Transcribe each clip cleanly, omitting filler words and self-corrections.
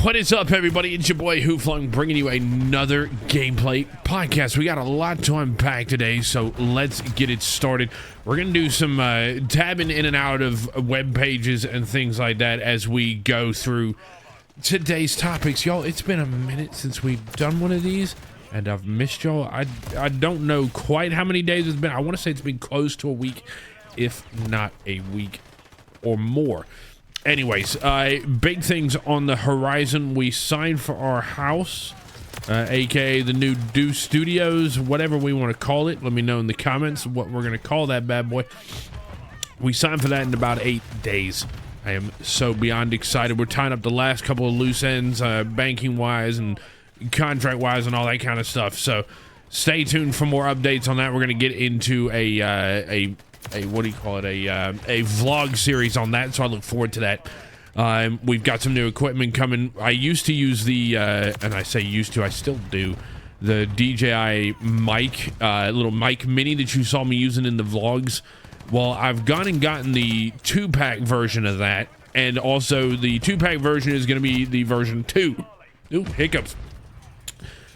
What is up, everybody? It's your boy Hooflung bringing you another gameplay podcast. We got a lot to unpack today, so let's get it started. We're going to do some tabbing in and out of web pages and things like that as we go through today's topics. Y'all, it's been a minute since we've done one of these, and I've missed y'all. I don't know quite how many days it's been. I want to say it's been close to a week, if not a week or more. Anyways, big things on the horizon. We signed for our house, aka the new Do Studios, whatever we want to call it. Let me know in the comments what we're going to call that bad boy. We signed for that in about 8 days. I am so beyond excited. We're tying up the last couple of loose ends, banking-wise and contract-wise and all that kind of stuff. So stay tuned for more updates on that. We're going to get into a what do you call it, a vlog series on that, so I look forward to that. We've got some new equipment coming. I used to use the and I say used to, I still do, the DJI mic, little mic mini that you saw me using in the vlogs. Well, I've gone and gotten the 2-pack version of that, and also the 2-pack version is going to be the version 2. Ooh, hiccups.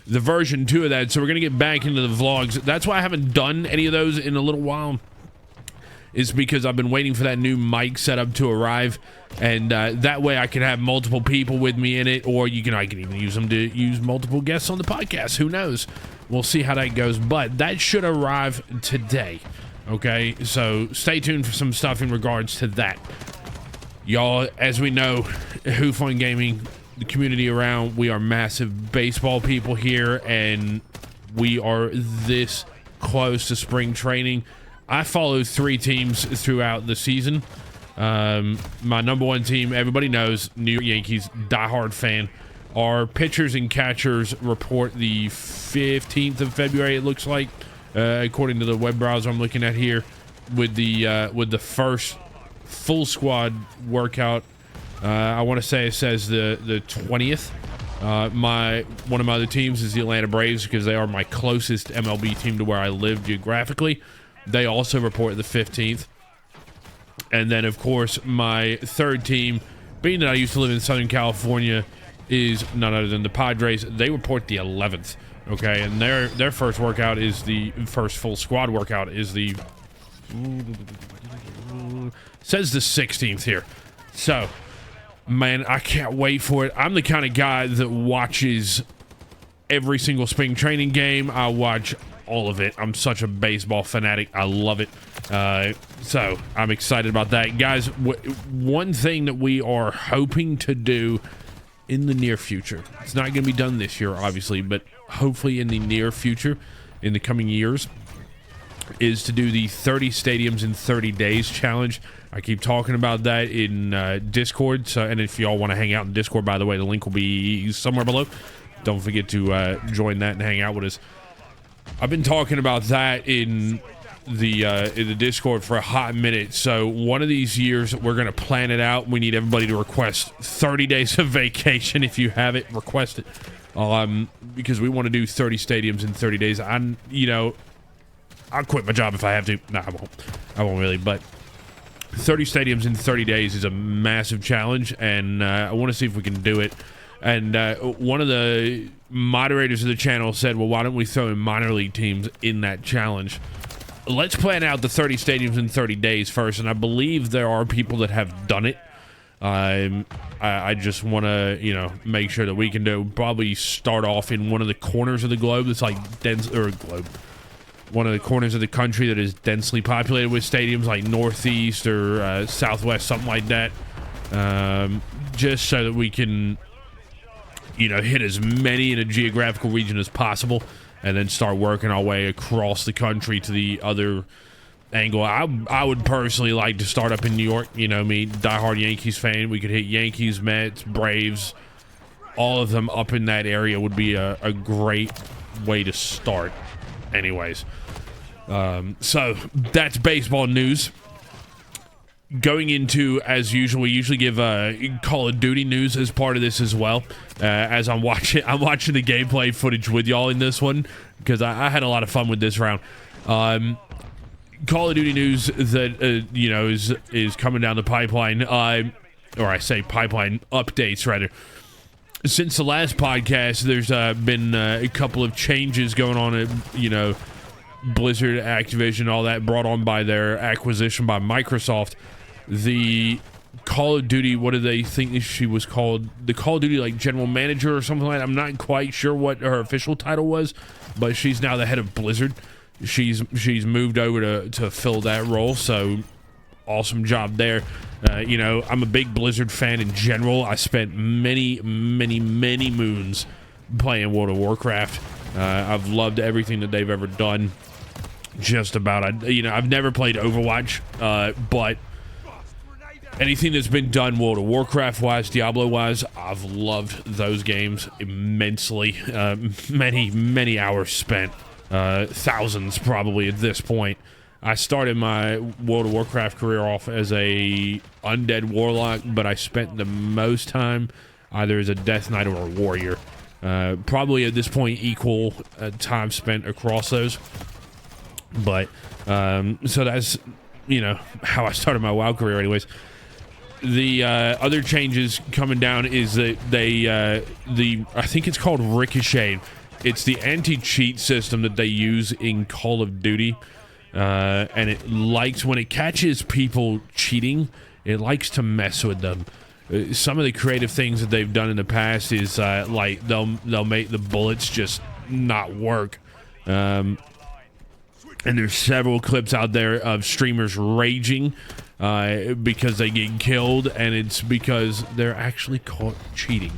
The version 2 of that, so we're going to get back into the vlogs. That's why I haven't done any of those in a little while, is because I've been waiting for that new mic setup to arrive, and that way I can have multiple people with me in it, or I can even use them to use multiple guests on the podcast. Who knows? We'll see how that goes, but that should arrive today. Okay, so stay tuned for some stuff in regards to that. Y'all, as we know, Hooflung Gaming, the community around, we are massive baseball people here, and we are this close to spring training. I follow 3 teams throughout the season. My number one team, everybody knows, New York Yankees, diehard fan. Our pitchers and catchers report the 15th of February, it looks like, according to the web browser I'm looking at here, with the first full squad workout. I want to say it says the 20th. One of my other teams is the Atlanta Braves, because they are my closest MLB team to where I live geographically. They also report the 15th. And then, of course, my third team, being that I used to live in Southern California, is none other than the Padres. They report the 11th. Okay, and their first workout is the first full squad workout is the says the 16th here. So, man, I can't wait for it. I'm the kind of guy that watches every single spring training game. I watch all of it. I'm such a baseball fanatic. I love it. So I'm excited about that, guys. One thing that we are hoping to do in the near future, it's not going to be done this year, obviously, but hopefully in the near future, in the coming years, is to do the 30 stadiums in 30 days challenge. I keep talking about that in Discord. So, and if y'all want to hang out in Discord, by the way, the link will be somewhere below. Don't forget to join that and hang out with us. I've been talking about that in the Discord for a hot minute. So one of these years, we're going to plan it out. We need everybody to request 30 days of vacation. If you have it, request it. Because we want to do 30 stadiums in 30 days. I'll quit my job if I have to. No, I won't. I won't really. But 30 stadiums in 30 days is a massive challenge, and I want to see if we can do it. And one of the moderators of the channel said, well, why don't we throw in minor league teams in that challenge? Let's plan out the 30 stadiums in 30 days first, and I believe there are people that have done it. I just want to, make sure that we can probably start off in one of the corners of the globe that's like one of the corners of the country that is densely populated with stadiums, like Northeast or Southwest, something like that. Just so that we can hit as many in a geographical region as possible, and then start working our way across the country to the other angle. I would personally like to start up in New York. Me, diehard Yankees fan. We could hit Yankees, Mets, Braves, all of them up in that area would be a great way to start. Anyways, so that's baseball news. Going into, as usual, we usually give Call of Duty news as part of this as well. As I'm watching the gameplay footage with y'all in this one, because I had a lot of fun with this round. Call of Duty news that is coming down the pipeline, or I say pipeline updates rather. since the last podcast, there's been a couple of changes going on at, Blizzard, Activision, all that, brought on by their acquisition by Microsoft. The Call of Duty, what do they think she was called? The Call of Duty, like, general manager or something like that. I'm not quite sure what her official title was, but she's now the head of Blizzard. She's moved over to fill that role, so awesome job there. I'm a big Blizzard fan in general. I spent many moons playing World of Warcraft. I've loved everything that they've ever done. Just about. I've never played Overwatch, but anything that's been done World of Warcraft wise, Diablo wise, I've loved those games immensely. Many hours spent, thousands probably at this point. I started my World of Warcraft career off as a undead warlock, but I spent the most time either as a death knight or a warrior. Probably at this point equal time spent across those. But so that's how I started my WoW career anyways. The other changes coming down is that they I think it's called Ricochet. It's the anti-cheat system that they use in Call of Duty, and it likes, when it catches people cheating, it likes to mess with them. Some of the creative things that they've done in the past is like they'll make the bullets just not work. And there's several clips out there of streamers raging because they get killed, and it's because they're actually caught cheating.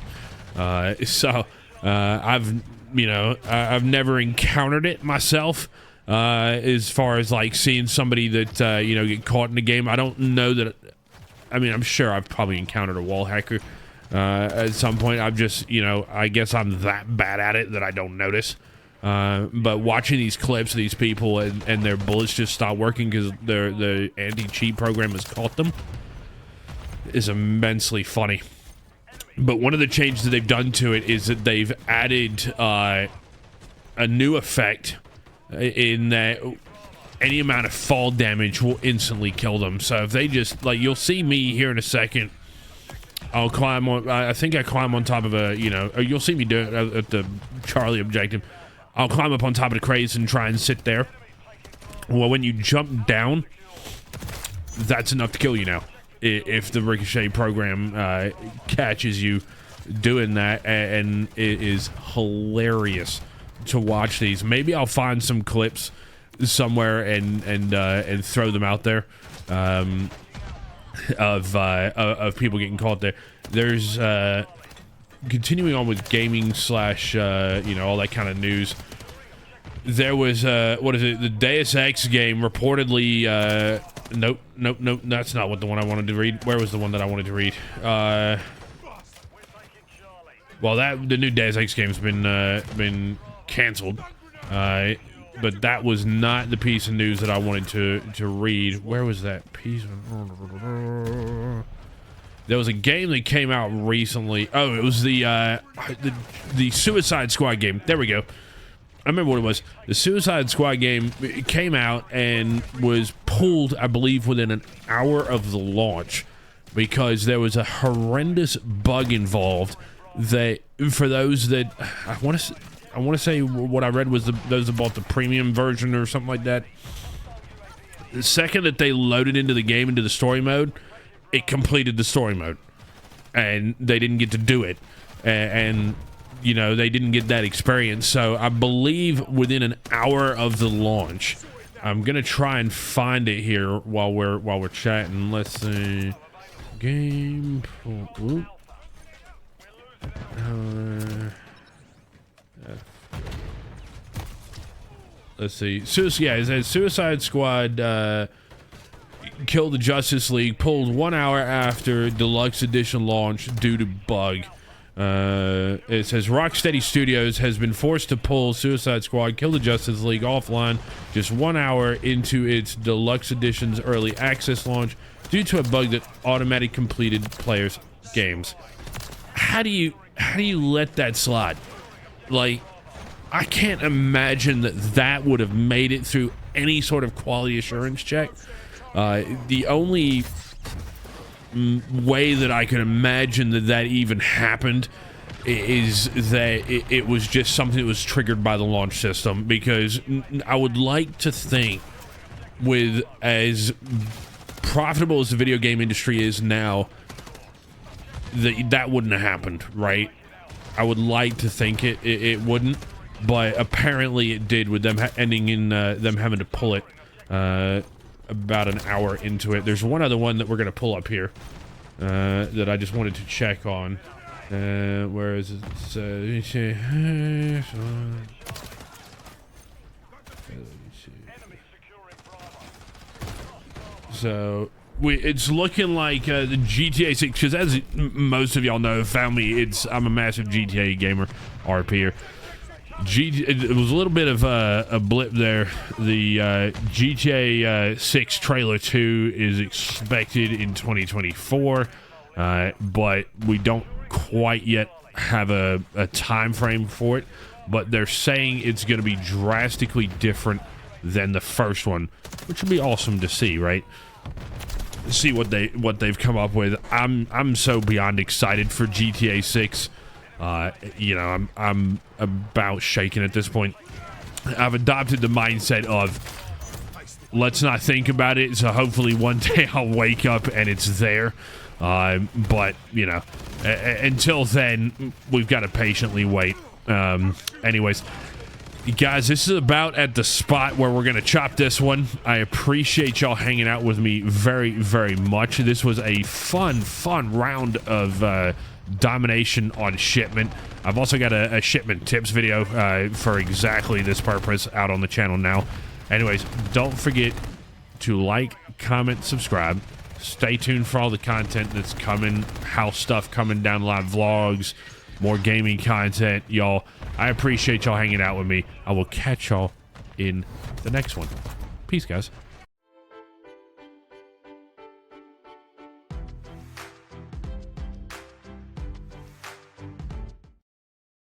I've never encountered it myself, as far as like seeing somebody that get caught in the game. I don't know that. I'm sure I've probably encountered a wall hacker at some point. I've just I guess I'm that bad at it that I don't notice. But watching these clips of these people and their bullets just stop working because the anti-cheat program has caught them is immensely funny. But one of the changes that they've done to it is that they've added a new effect in that any amount of fall damage will instantly kill them. So if they just, like, you'll see me here in a second. I'll climb on, I think I climb on top of you'll see me do it at the Charlie objective. I'll climb up on top of the crates and try and sit there. Well, when you jump down, that's enough to kill you now. If the Ricochet program catches you doing that, and it is hilarious to watch these. Maybe I'll find some clips somewhere and throw them out there of people getting caught there. There's continuing on with gaming slash all that kind of news. There was the Deus Ex game reportedly nope, that's not what the one I wanted to read. Where was the one that I wanted to read? The new Deus Ex game's been canceled, but that was not the piece of news that I wanted to read. Where was that piece? There was a game that came out recently. Oh, it was the Suicide Squad game. There we go. I remember what it was. The Suicide Squad game came out and was pulled, I believe, within an hour of the launch because there was a horrendous bug involved that, for those that, I want to say what I read was those that bought the premium version or something like that. The second that they loaded into the game, into the story mode, it completed the story mode, and they didn't get to do it, and they didn't get that experience. So I believe within an hour of the launch, I'm gonna try and find it here while we're chatting. Let's see, game. Let's see. It says Suicide Squad killed the Justice League, pulled 1 hour after Deluxe Edition launch due to bug. It says Rocksteady Studios has been forced to pull Suicide Squad Kill the Justice League offline just 1 hour into its Deluxe Edition's early access launch due to a bug that automatically completed players' games. How do you let that slide? Like, I can't imagine that would have made it through any sort of quality assurance check. The only way that I could imagine that even happened is that it was just something that was triggered by the launch system, because I would like to think, with as profitable as the video game industry is now, that wouldn't have happened, right? I would like to think it wouldn't, but apparently it did, with them ending in them having to pull it about an hour into it. There's one other one that we're gonna pull up here that I just wanted to check on. Where is it? So it's looking like the GTA 6, because as most of y'all know, found me, I'm a massive GTA gamer, RPer. It was a little bit of a blip there. The GTA 6 trailer 2 is expected in 2024, but we don't quite yet have a time frame for it. But they're saying it's going to be drastically different than the first one, which would be awesome to see, right? See what they've come up with. I'm so beyond excited for GTA 6. You know, I'm about shaking at this point. I've adopted the mindset of, let's not think about it, so hopefully one day I'll wake up and it's there. But you know, until then, we've got to patiently wait. Anyways, guys, this is about at the spot where we're gonna chop this one. I appreciate y'all hanging out with me very, very much. This was a fun round of domination on shipment. I've also got a shipment tips video for exactly this purpose out on the channel now. Anyways, don't forget to like, comment, subscribe. Stay tuned for all the content that's coming, house stuff coming down, live vlogs, more gaming content, y'all. I appreciate y'all hanging out with me. I will catch y'all in the next one. Peace, guys.